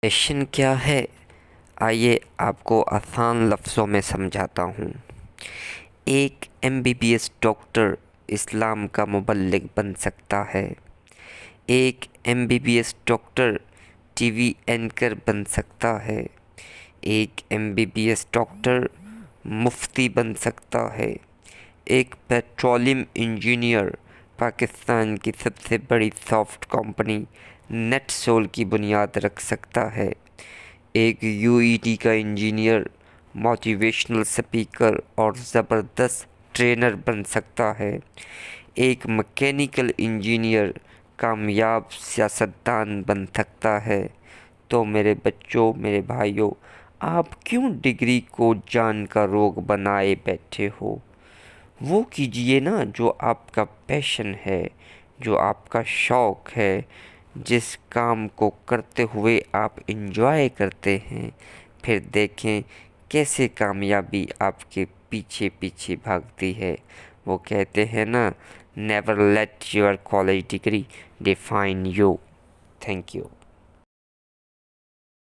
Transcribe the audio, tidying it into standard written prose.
Passion क्या है? आइए आपको आसान लफ्ज़ों में समझाता हूँ। एक एमबीबीएस डॉक्टर इस्लाम का मुबल्लिग बन सकता है। एक एमबीबीएस डॉक्टर टीवी एंकर बन सकता है। एक एमबीबीएस डॉक्टर मुफ्ती बन सकता है। एक पेट्रोलियम इंजीनियर पाकिस्तान की सबसे बड़ी सॉफ्ट कंपनी नेटसोल की बुनियाद रख सकता है। एक यूईटी का इंजीनियर मोटिवेशनल स्पीकर और ज़बरदस्त ट्रेनर बन सकता है। एक मैकेनिकल इंजीनियर कामयाब सियासतदान बन सकता है। तो मेरे बच्चों, मेरे भाइयों, आप क्यों डिग्री को जान का रोग बनाए बैठे हो? वो कीजिए ना जो आपका पैशन है, जो आपका शौक़ है, जिस काम को करते हुए आप एंजॉय करते हैं। फिर देखें कैसे कामयाबी आपके पीछे पीछे भागती है। वो कहते हैं ना, never let your college degree define you. Thank you.